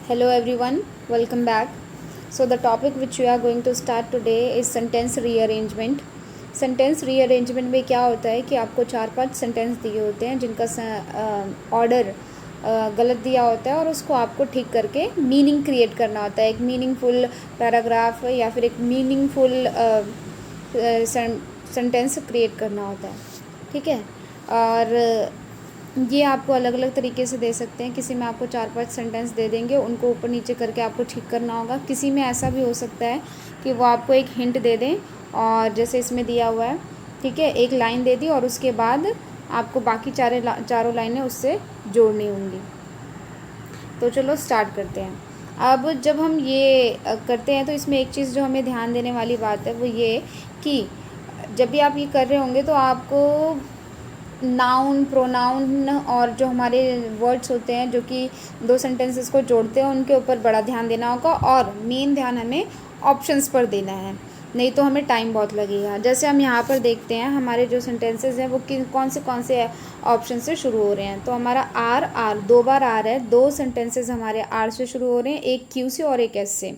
Hello everyone, welcome back. So the topic which we are going to start today is sentence rearrangement. Sentence rearrangement में क्या होता है कि आपको 4-5 sentence दिए होते हैं जिनका ऑर्डर गलत दिया होता है और उसको आपको ठीक करके मीनिंग क्रिएट करना होता है, एक मीनिंगफुल पैराग्राफ या फिर एक मीनिंगफुल सेंटेंस क्रिएट करना होता है, ठीक है। और ये आपको अलग अलग तरीके से दे सकते हैं। किसी में आपको 4-5 सेंटेंस दे देंगे, उनको ऊपर नीचे करके आपको ठीक करना होगा। किसी में ऐसा भी हो सकता है कि वो आपको एक हिंट दे दें और जैसे इसमें दिया हुआ है, ठीक है, एक लाइन दे दी और उसके बाद आपको बाकी चारों लाइनें उससे जोड़नी होंगी। तो चलो स्टार्ट करते हैं। अब जब हम ये करते हैं तो इसमें एक चीज़ जो हमें ध्यान देने वाली बात है वो ये कि जब भी आप ये कर रहे होंगे तो आपको नाउन, प्रोनाउन और जो हमारे वर्ड्स होते हैं जो कि दो सेंटेंसेस को जोड़ते हैं उनके ऊपर बड़ा ध्यान देना होगा और मेन ध्यान हमें ऑप्शंस पर देना है, नहीं तो हमें टाइम बहुत लगेगा। जैसे हम यहाँ पर देखते हैं हमारे जो सेंटेंसेस हैं वो कौन से ऑप्शन से शुरू हो रहे हैं। तो हमारा आर 2 बार आर है, 2 सेंटेंसेस हमारे आर से शुरू हो रहे हैं, एक क्यू से और एक एस से।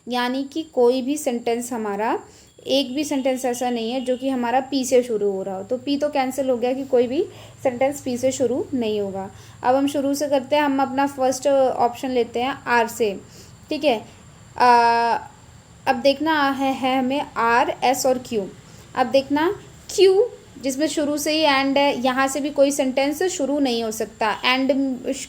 यानी कि कोई भी सेंटेंस हमारा, एक भी सेंटेंस ऐसा नहीं है जो कि हमारा पी से शुरू हो रहा हो। तो पी तो कैंसिल हो गया कि कोई भी सेंटेंस पी से शुरू नहीं होगा। अब हम शुरू से करते हैं, हम अपना फर्स्ट ऑप्शन लेते हैं आर से, ठीक है। अब देखना है हमें आर, एस और क्यू। अब देखना क्यू जिसमें शुरू से ही एंड है, यहाँ से भी कोई सेंटेंस शुरू नहीं हो सकता, एंड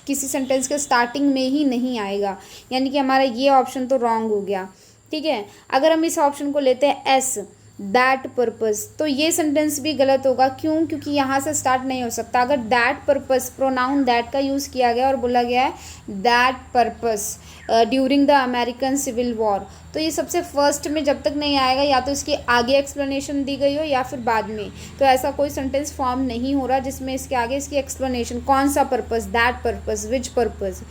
किसी सेंटेंस के स्टार्टिंग में ही नहीं आएगा, यानी कि हमारा ये ऑप्शन तो रॉन्ग हो गया, ठीक है। अगर हम इस ऑप्शन को लेते हैं एस, दैट पर्पस, तो ये सेंटेंस भी गलत होगा। क्यों? क्योंकि यहाँ से स्टार्ट नहीं हो सकता। अगर दैट पर्पस, प्रोनाउन दैट का यूज़ किया गया और बोला गया है that purpose during the American civil war, तो ये सबसे फर्स्ट में जब तक नहीं आएगा, या तो इसके आगे एक्सप्लेनेशन दी गई हो या फिर बाद में, तो ऐसा कोई सेंटेंस फॉर्म नहीं हो रहा जिसमें इसके आगे इसकी एक्सप्लेनेशन, कौन सा purpose, that purpose, which purpose,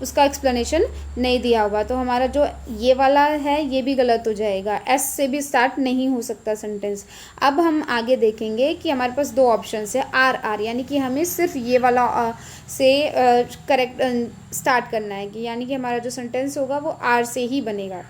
उसका एक्सप्लेनेशन नहीं दिया हुआ। तो हमारा जो ये वाला है ये भी गलत हो जाएगा, एस से भी स्टार्ट नहीं हो सकता सेंटेंस। अब हम आगे देखेंगे कि हमारे पास 2 ऑप्शन है, आर, यानी कि हमें सिर्फ ये वाला से करेक्ट स्टार्ट करना है, कि यानी कि हमारा जो सेंटेंस होगा वो आर से ही बनेगा।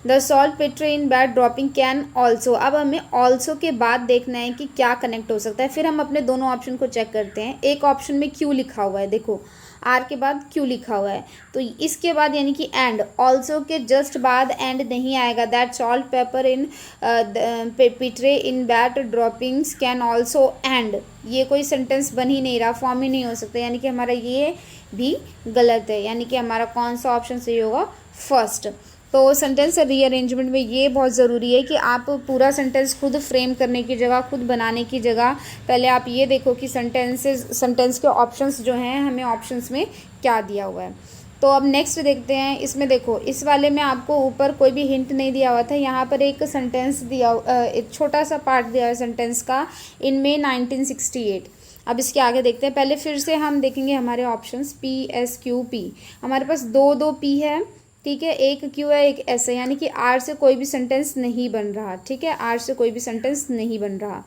The salt Petre in bad dropping can also. अब हमें ऑल्सो के बाद देखना है कि क्या कनेक्ट हो सकता है। फिर हम अपने दोनों ऑप्शन को चेक करते हैं। एक ऑप्शन में क्यू लिखा हुआ है, देखो आर के बाद क्यू लिखा हुआ है, तो इसके बाद यानी कि एंड, ऑल्सो के जस्ट बाद एंड नहीं आएगा। That salt paper in Petre in bad droppings can also and, ये कोई सेंटेंस बन ही नहीं रहा, फॉर्म ही नहीं हो सकता, यानी कि हमारा ये भी गलत है। यानी कि हमारा कौन सा ऑप्शन सही होगा? फर्स्ट। तो सेंटेंस रीअरेंजमेंट में ये बहुत ज़रूरी है कि आप पूरा सेंटेंस खुद फ्रेम करने की जगह, खुद बनाने की जगह, पहले आप ये देखो कि सेंटेंस के ऑप्शंस जो हैं, हमें ऑप्शंस में क्या दिया हुआ है। तो अब नेक्स्ट देखते हैं। इसमें देखो, इस वाले में आपको ऊपर कोई भी हिंट नहीं दिया हुआ था, यहाँ पर एक सेंटेंस दिया, एक छोटा सा पार्ट दिया है सेंटेंस का, इन मे 1968। अब इसके आगे देखते हैं। पहले फिर से हम देखेंगे हमारे options, P, S, Q, P. हमारे पास दो पी है, ठीक है, एक क्यू है, एक एस है, यानी कि आर से कोई भी सेंटेंस नहीं बन रहा, ठीक है, आर से कोई भी सेंटेंस नहीं बन रहा।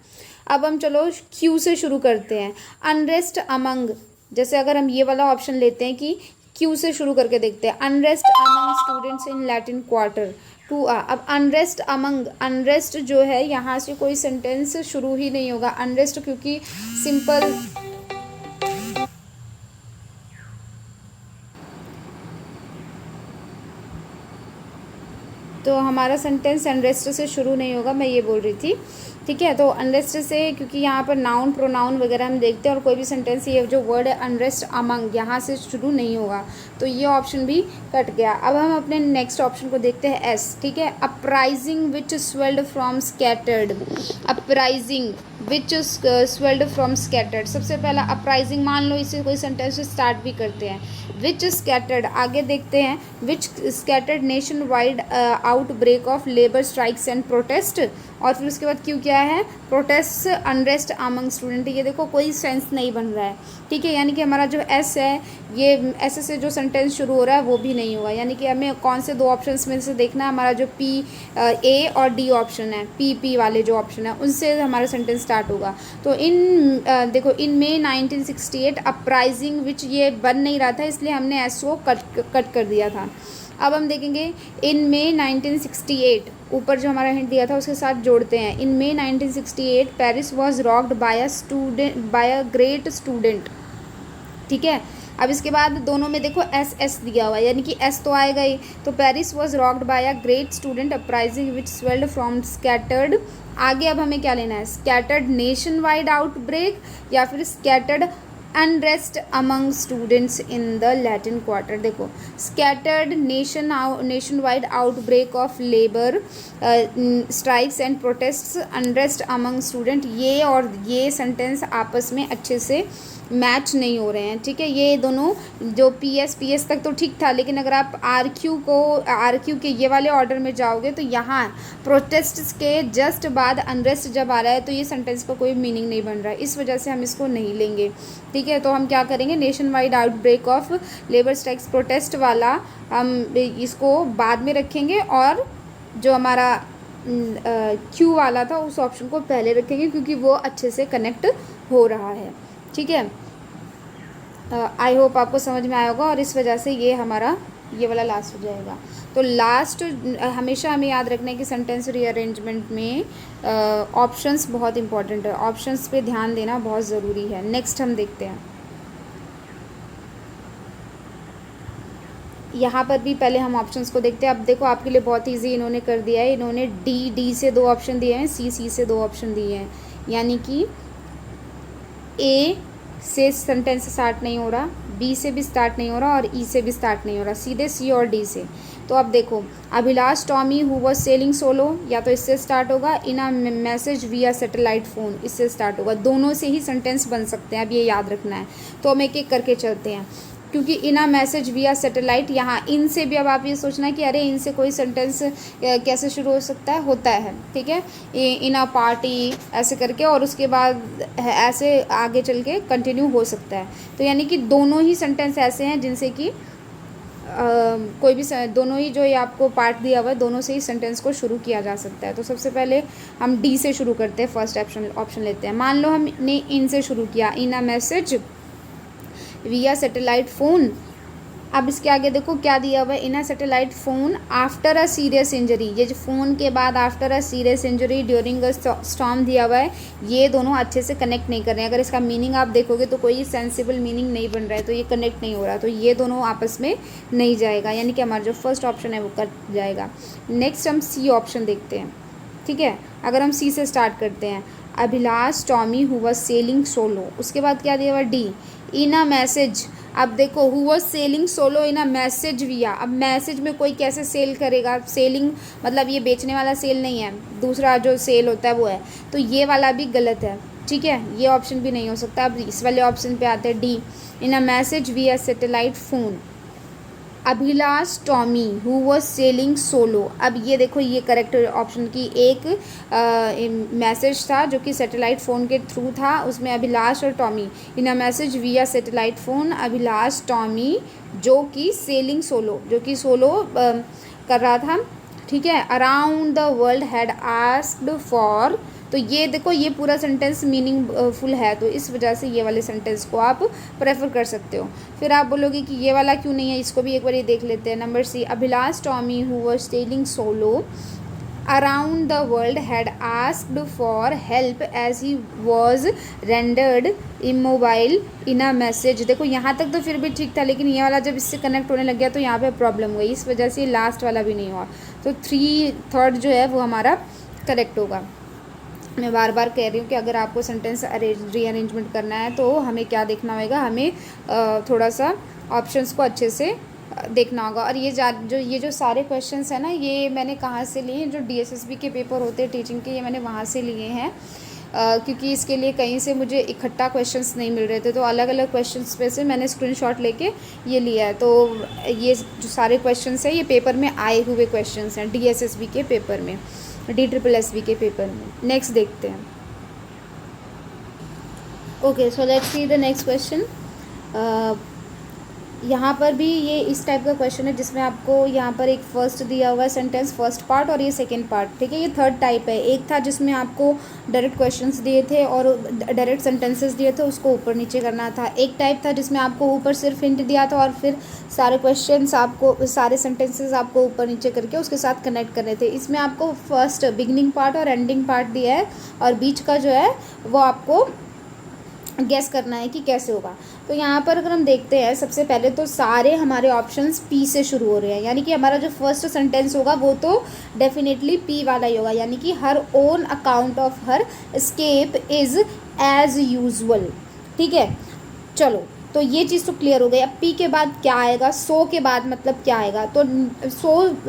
अब हम चलो क्यू से शुरू करते हैं। अनरेस्ट अमंग, जैसे अगर हम ये वाला ऑप्शन लेते हैं कि क्यू से शुरू करके देखते हैं, unrest among students in Latin Quarter to आ। अब अनरेस्ट अमंग, अनरेस्ट जो है यहाँ से कोई सेंटेंस शुरू ही नहीं होगा, अनरेस्ट, क्योंकि सिंपल, तो हमारा सेंटेंस अनरेस्ट से शुरू नहीं होगा, मैं ये बोल रही थी, ठीक है। तो अनरेस्ट से, क्योंकि यहाँ पर नाउन, प्रोनाउन वगैरह हम देखते हैं और कोई भी सेंटेंस, ये जो वर्ड है अनरेस्ट अमंग, यहाँ से शुरू नहीं होगा, तो ये ऑप्शन भी कट गया। अब हम अपने नेक्स्ट ऑप्शन को देखते हैं, एस, ठीक है। Uprising which swelled from scattered, uprising which swelled from scattered. सबसे पहला अपराइजिंग, मान लो इसे कोई सेंटेंस स्टार्ट भी करते हैं, विच स्कैटर्ड, आगे देखते हैं, which scattered nationwide outbreak of labour strikes and protest और फिर उसके बाद क्यू क्या है, प्रोटेस्ट अनरेस्ट अमंग स्टूडेंट। ये देखो कोई सेंस नहीं बन रहा है, ठीक है, यानी कि हमारा जो एस है ये ऐसे से जो सेंटेंस शुरू हो रहा है वो भी नहीं हुआ, यानी कि हमें कौन से दो ऑप्शंस में से देखना है, हमारा जो पी ए और डी ऑप्शन है, पी वाले जो ऑप्शन है उनसे हमारा सेंटेंस स्टार्ट होगा। तो देखो इन मई 1968 अपराइजिंग विच ये बन नहीं रहा था, इसलिए हमने एस को कट कर दिया था। अब हम देखेंगे इन मई 1968, ऊपर जो हमारा हिंट दिया था उसके साथ जोड़ते हैं। In May 1968 Paris was rocked by a great student, ठीक है। अब इसके बाद दोनों में देखो एस एस दिया हुआ है, यानी कि एस तो आएगा ही। तो Paris was rocked by a great student uprising which swelled from scattered. आगे अब हमें क्या लेना है, स्कैटर्ड नेशन वाइड आउटब्रेक या फिर scattered unrest among students in the Latin Quarter. देखो scattered nationwide outbreak of labour strikes and protests, unrest among student, ये और ये सेंटेंस आपस में अच्छे से मैच नहीं हो रहे हैं, ठीक है। ये दोनों जो पी एस तक तो ठीक था, लेकिन अगर आप आर क्यू के ये वाले ऑर्डर में जाओगे तो यहाँ प्रोटेस्ट के जस्ट बाद अनरेस्ट जब आ रहा है तो ये सेंटेंस का कोई मीनिंग नहीं बन रहा है, इस वजह से हम इसको नहीं लेंगे, ठीक है। तो हम क्या करेंगे, nation wide outbreak of labour strikes protest वाला हम इसको बाद में रखेंगे और जो हमारा क्यू वाला था उस ऑप्शन को पहले रखेंगे क्योंकि वो अच्छे से कनेक्ट हो रहा है, ठीक है। आई होप आपको समझ में आया होगा और इस वजह से ये हमारा ये वाला लास्ट हो जाएगा। तो लास्ट हमेशा हमें याद रखना है कि सेंटेंस रीअरेंजमेंट में ऑप्शंस बहुत इंपॉर्टेंट है, ऑप्शंस पे ध्यान देना बहुत ज़रूरी है। नेक्स्ट हम देखते हैं, यहाँ पर भी पहले हम ऑप्शंस को देखते हैं। अब देखो आपके लिए बहुत ईजी इन्होंने कर दिया है, इन्होंने डी से 2 ऑप्शन दिए हैं, सी से 2 ऑप्शन दिए हैं, यानी कि ए से सेंटेंस स्टार्ट नहीं हो रहा, बी से भी स्टार्ट नहीं हो रहा और ई से भी स्टार्ट नहीं हो रहा, सीधे सी और डी से। तो अब देखो Abhilash Tomy who was sailing solo, या तो इससे स्टार्ट होगा, इन a message via satellite phone, इससे स्टार्ट होगा। दोनों से ही सेंटेंस बन सकते हैं, अब ये याद रखना है। तो हम एक एक करके चलते हैं, क्योंकि इन अ मैसेज विया सैटेलाइट, यहाँ इन से भी अब आप ये सोचना कि अरे इनसे कोई सेंटेंस कैसे शुरू हो सकता है, होता है, ठीक है। इन अ पार्टी ऐसे करके और उसके बाद ऐसे आगे चल के कंटिन्यू हो सकता है। तो यानी कि दोनों ही सेंटेंस ऐसे हैं जिनसे कि कोई भी दोनों ही जो ये आपको पार्ट दिया हुआ है दोनों से ही सेंटेंस को शुरू किया जा सकता है। तो सबसे पहले हम डी से शुरू करते हैं, फर्स्ट ऑप्शन लेते हैं। मान लो हमने इन से शुरू किया, in a message via satellite phone. अब इसके आगे देखो क्या दिया हुआ है, in a satellite phone after a serious injury, ये जो फ़ोन के बाद after a serious injury during a storm दिया हुआ है, ये दोनों अच्छे से कनेक्ट नहीं कर रहे हैं। अगर इसका मीनिंग आप देखोगे तो कोई सेंसिबल मीनिंग नहीं बन रहा है, तो ये कनेक्ट नहीं हो रहा, तो ये दोनों आपस में नहीं जाएगा, यानी कि हमारा जो फर्स्ट ऑप्शन है वो कट जाएगा। नेक्स्ट हम सी ऑप्शन देखते हैं, ठीक है। अगर हम सी से स्टार्ट करते हैं, Abhilash Tomy who was sailing solo, उसके बाद क्या दिया हुआ डी, इन अ मैसेज। अब देखो who was sailing solo in a message विया, अब मैसेज में कोई कैसे सेल करेगा, सेलिंग मतलब ये बेचने वाला सेल नहीं है, दूसरा जो सेल होता है वो है, तो ये वाला भी गलत है, ठीक है, ये ऑप्शन भी नहीं हो सकता। अब इस वाले ऑप्शन पे आते हैं D, in a message via satellite phone Abhilash Tomy who was sailing solo. अब ये देखो ये करेक्ट ऑप्शन की एक मैसेज था जो कि सैटेलाइट फ़ोन के थ्रू था, उसमें अभिलाष और Tommy, in a message via satellite phone Abhilash Tomy जो कि सेलिंग सोलो, जो कि सोलो कर रहा था, ठीक है, around the world had asked for. तो ये देखो ये पूरा सेंटेंस मीनिंगफुल है, तो इस वजह से ये वाले सेंटेंस को आप प्रेफर कर सकते हो। फिर आप बोलोगे कि ये वाला क्यों नहीं है, इसको भी एक बार ये देख लेते हैं। Number C, Abhilash Tomy who was sailing solo around the world had asked for help as he was rendered immobile in a message. देखो यहाँ तक तो फिर भी ठीक था, लेकिन ये वाला जब इससे कनेक्ट होने लग गया तो यहाँ पे प्रॉब्लम हुई, इस वजह से लास्ट वाला भी नहीं हुआ। तो 3/3 जो है वो हमारा करेक्ट होगा। मैं बार बार कह रही हूँ कि अगर आपको सेंटेंस रीअरेंजमेंट करना है तो हमें क्या देखना होगा, हमें थोड़ा सा ऑप्शंस को अच्छे से देखना होगा। और ये जो सारे क्वेश्चंस हैं ना, ये मैंने कहाँ से लिए हैं, जो DSSB के पेपर होते हैं टीचिंग के, ये मैंने वहाँ से लिए हैं, क्योंकि इसके लिए कहीं से मुझे इकट्ठा क्वेश्चंस नहीं मिल रहे थे, तो अलग अलग क्वेश्चंस पे से मैंने स्क्रीनशॉट लेके ये लिया है। तो ये जो सारे क्वेश्चंस हैं ये पेपर में आए हुए क्वेश्चंस हैं, DSSB के पेपर में। DSSB के पेपर में। नेक्स्ट देखते हैं। Okay, so let's see the next question. यहाँ पर भी ये इस टाइप का क्वेश्चन है जिसमें आपको यहाँ पर एक फर्स्ट दिया हुआ है सेंटेंस, फर्स्ट पार्ट, और ये सेकंड पार्ट, ठीक है। ये थर्ड टाइप है। एक था जिसमें आपको डायरेक्ट क्वेश्चंस दिए थे और डायरेक्ट सेंटेंसेस दिए थे, उसको ऊपर नीचे करना था। एक टाइप था जिसमें आपको ऊपर सिर्फ हिंट दिया था और फिर सारे क्वेश्चंस आपको, सारे सेंटेंसेस आपको ऊपर नीचे करके उसके साथ कनेक्ट करने थे। इसमें आपको फर्स्ट बिगिनिंग पार्ट और एंडिंग पार्ट दिया है और बीच का जो है वो आपको गेस करना है कि कैसे होगा। तो यहाँ पर अगर हम देखते हैं, सबसे पहले तो सारे हमारे ऑप्शंस पी से शुरू हो रहे हैं, यानी कि हमारा जो फर्स्ट सेंटेंस होगा वो तो डेफिनेटली पी वाला ही होगा, यानी कि her own account of her escape is as usual, ठीक है। चलो, तो ये चीज़ तो क्लियर हो गई। अब पी के बाद क्या आएगा, सो के बाद मतलब क्या आएगा, तो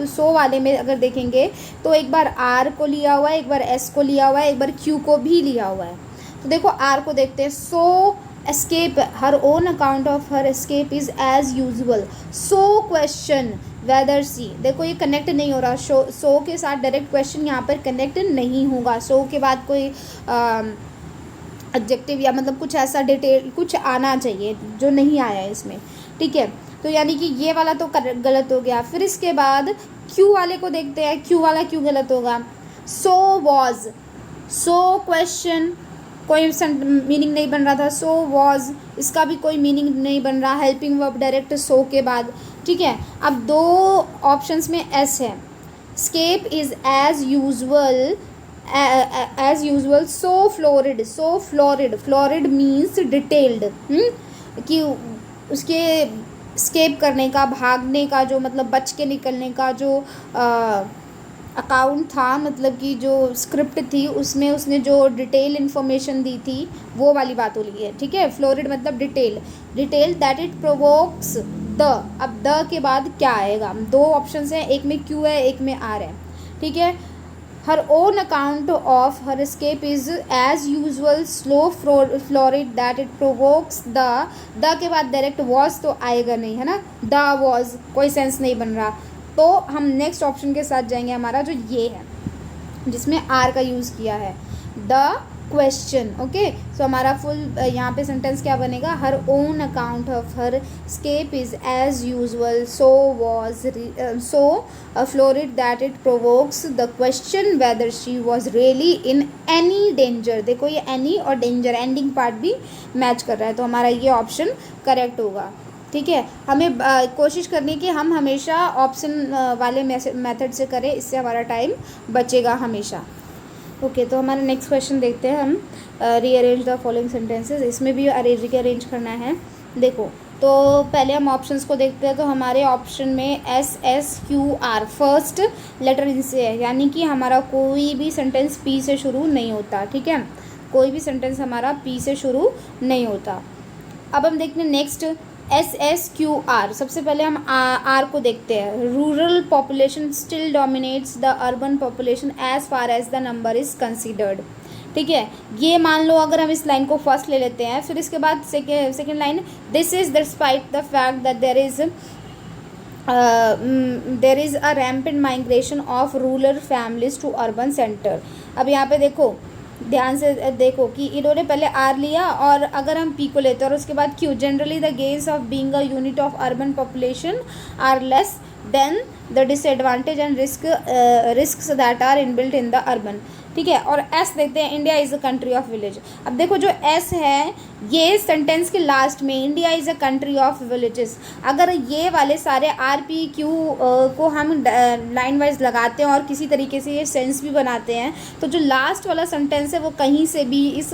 सो वाले में अगर देखेंगे तो एक बार आर को लिया हुआ है, एक बार एस को लिया हुआ है, एक बार क्यू को भी लिया हुआ है। तो देखो आर को देखते हैं। So escape, her own account of her escape is as usual. So question whether C, देखो ये कनेक्ट नहीं हो रहा, सो के साथ डायरेक्ट क्वेश्चन यहाँ पर कनेक्ट नहीं होगा। सो के बाद कोई एडजेक्टिव या मतलब कुछ ऐसा डिटेल कुछ आना चाहिए जो नहीं आया है इसमें, ठीक है। तो यानी कि ये वाला तो गलत हो गया। फिर इसके बाद क्यू वाले को देखते हैं, क्यू वाला क्यों गलत होगा। सो वॉज, सो क्वेश्चन कोई मीनिंग नहीं बन रहा था, सो वॉज इसका भी कोई मीनिंग नहीं बन रहा, हेल्पिंग वर्ब डायरेक्ट सो के बाद, ठीक है। अब दो ऑप्शंस में एस है। Escape is as usual so florid, so florid, florid means detailed, कि उसके स्केप करने का, भागने का, जो मतलब बच के निकलने का जो अकाउंट था, मतलब कि जो स्क्रिप्ट थी उसमें उसने जो डिटेल इन्फॉर्मेशन दी थी वो वाली बात हो रही है, ठीक है। फ्लोरिड मतलब detail, detail that it provokes the. अब द के बाद क्या आएगा, दो ऑप्शन हैं, एक में क्यू है, एक में आर है, ठीक है। Her own account of her escape is as usual slow florid that it provokes the के बाद डायरेक्ट वॉज तो आएगा नहीं, है ना। द वॉज कोई सेंस नहीं बन रहा, तो हम नेक्स्ट ऑप्शन के साथ जाएंगे, हमारा जो ये है जिसमें आर का यूज़ किया है, द क्वेश्चन। ओके, सो हमारा फुल यहाँ पे सेंटेंस क्या बनेगा, her own account of her escape is as usual so was so florid that it provokes the question whether she was really in any danger. देखो ये any और danger ending part भी match कर रहा है, तो हमारा ये ऑप्शन करेक्ट होगा, ठीक है। हमें कोशिश करनी कि हम हमेशा ऑप्शन वाले मेथड से करें, इससे हमारा टाइम बचेगा हमेशा। ओके, तो हमारा नेक्स्ट क्वेश्चन देखते हैं हम। रीअरेंज द फॉलोइंग सेंटेंसेस, इसमें भी रीअरेंज करना है। देखो, तो पहले हम ऑप्शंस को देखते हैं। तो हमारे ऑप्शन में S S Q R first letter इनसे है, यानी कि हमारा कोई भी सेंटेंस पी से शुरू नहीं होता, ठीक है। कोई भी सेंटेंस हमारा पी से शुरू नहीं होता। अब हम देखते हैं next S S Q R. सबसे पहले हम आर को देखते हैं। Rural population still dominates the urban population as far as the number is considered, ठीक है। ये मान लो अगर हम इस लाइन को फर्स्ट ले लेते हैं, फिर इसके बाद second line, this is despite the fact that there is a rampant migration of rural families to urban center. अब यहाँ पे देखो, ध्यान से देखो कि इन्होंने पहले आर लिया और अगर हम पी को लेते हैं और उसके बाद Q, generally the gains of being a unit of urban population are less than the disadvantage and risks that are inbuilt in the urban, ठीक है। और एस देखते हैं, India is a country of village. अब देखो जो S है ये सेंटेंस के लास्ट में, India is a country of villages. अगर ये वाले सारे आर पी क्यू को हम लाइन वाइज लगाते हैं और किसी तरीके से ये सेंस भी बनाते हैं, तो जो लास्ट वाला सेंटेंस है वो कहीं से भी इस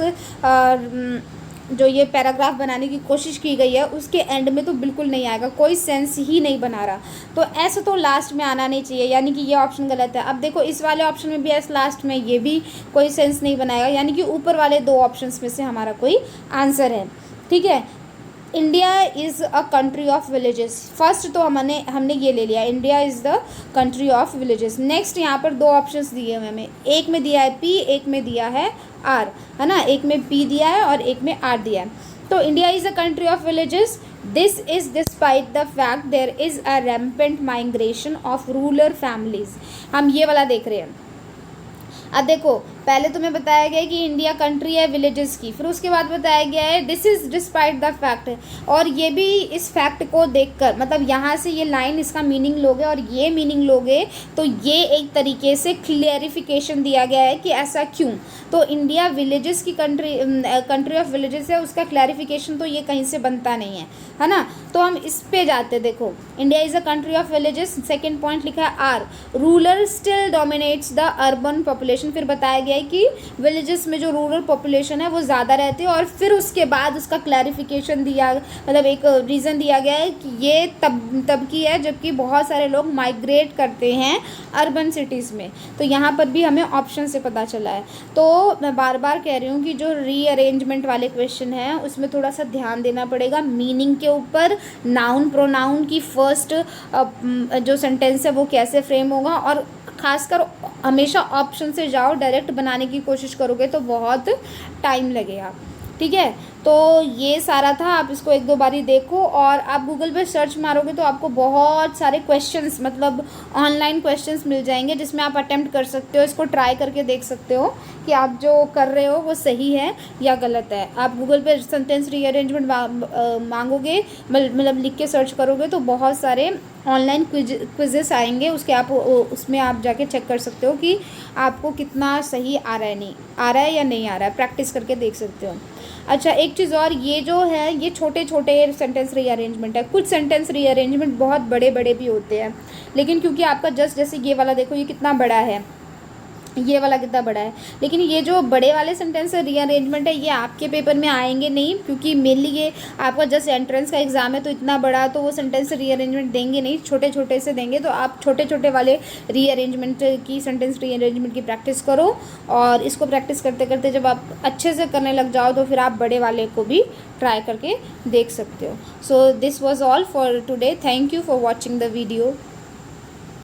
जो ये पैराग्राफ बनाने की कोशिश की गई है उसके एंड में तो बिल्कुल नहीं आएगा, कोई सेंस ही नहीं बना रहा। तो ऐसा तो लास्ट में आना नहीं चाहिए, यानी कि ये ऑप्शन गलत है। अब देखो इस वाले ऑप्शन में भी एस लास्ट में, ये भी कोई सेंस नहीं बनाएगा, यानी कि ऊपर वाले दो ऑप्शंस में से हमारा कोई आंसर है, ठीक है। India is a country of villages, first तो हमने ये ले लिया, India is the country of villages. Next यहाँ पर दो ऑप्शंस दिए हुए हमें, एक में दिया है पी, एक में दिया है आर, है ना। एक में पी दिया है और एक में आर दिया है। तो India is a country of villages, this is despite the fact there is a rampant migration of rural families. हम ये वाला देख रहे हैं, अब देखो, पहले तुम्हें बताया गया है कि इंडिया कंट्री है विलेजेस की, फिर उसके बाद बताया गया है this is despite the fact. और ये भी इस फैक्ट को देखकर, मतलब यहाँ से ये लाइन इसका मीनिंग लोगे और ये मीनिंग लोगे तो ये एक तरीके से क्लियरिफिकेशन दिया गया है कि ऐसा क्यों। तो इंडिया विलेजेस की कंट्री ऑफ विलेजेस है, उसका क्लैरिफिकेशन तो ये कहीं से बनता नहीं है ना। तो हम इस पे जाते, देखो India is a country of villages, second point लिखा है R rural still dominates the urban population. फिर बताया गया है कि विलेजेस में जो रूरल पॉपुलेशन है वो ज़्यादा रहती है, और फिर उसके बाद उसका क्लैरिफिकेशन दिया, मतलब एक रीज़न दिया गया है कि ये तब की है जबकि बहुत सारे लोग माइग्रेट करते हैं अर्बन सिटीज़ में। तो यहाँ पर भी हमें ऑप्शन से पता चला है। तो मैं बार बार कह रही हूँ कि जो रीअरेंजमेंट वाले क्वेश्चन हैं उसमें थोड़ा सा ध्यान देना पड़ेगा मीनिंग के ऊपर, नाउन प्रोनाउन की फर्स्ट जो सेंटेंस है वो कैसे फ्रेम होगा, और खासकर हमेशा ऑप्शन से जाओ, डायरेक्ट बनाने की कोशिश करोगे तो बहुत टाइम लगेगा। ठीक है, तो ये सारा था, आप इसको एक दो बारी देखो, और आप गूगल पे सर्च मारोगे तो आपको बहुत सारे क्वेश्चंस, मतलब ऑनलाइन क्वेश्चंस मिल जाएंगे जिसमें आप अटेम्प्ट कर सकते हो, इसको ट्राई करके देख सकते हो कि आप जो कर रहे हो वो सही है या गलत है। आप गूगल पे सेंटेंस रीअरेंजमेंट मांगोगे, मतलब लिख के सर्च करोगे तो बहुत सारे ऑनलाइन क्विजेस आएंगे, उसके आप उसमें आप जाके चेक कर सकते हो कि आपको कितना सही आ रहा है, नहीं आ रहा है या नहीं आ रहा है, प्रैक्टिस करके देख सकते हो। अच्छा, एक चीज़ और, ये जो है ये छोटे छोटे सेंटेंस रीअरेंजमेंट है, कुछ सेंटेंस रीअरेंजमेंट बहुत बड़े बड़े भी होते हैं, लेकिन क्योंकि आपका जस्ट जैसे ये वाला देखो ये कितना बड़ा है, ये वाला कितना बड़ा है, लेकिन ये जो बड़े वाले सेंटेंस रीअरेंजमेंट है ये आपके पेपर में आएंगे नहीं, क्योंकि मेनली ये आपका जस्ट एंट्रेंस का एग्जाम है, तो इतना बड़ा तो वो सेंटेंस रीअरेंजमेंट देंगे नहीं, छोटे छोटे से देंगे। तो आप छोटे छोटे वाले रीअरेंजमेंट की, सेंटेंस रीअरेंजमेंट की प्रैक्टिस करो, और इसको प्रैक्टिस करते करते जब आप अच्छे से करने लग जाओ तो फिर आप बड़े वाले को भी ट्राई करके देख सकते हो। So this was all for today, thank you for watching the video.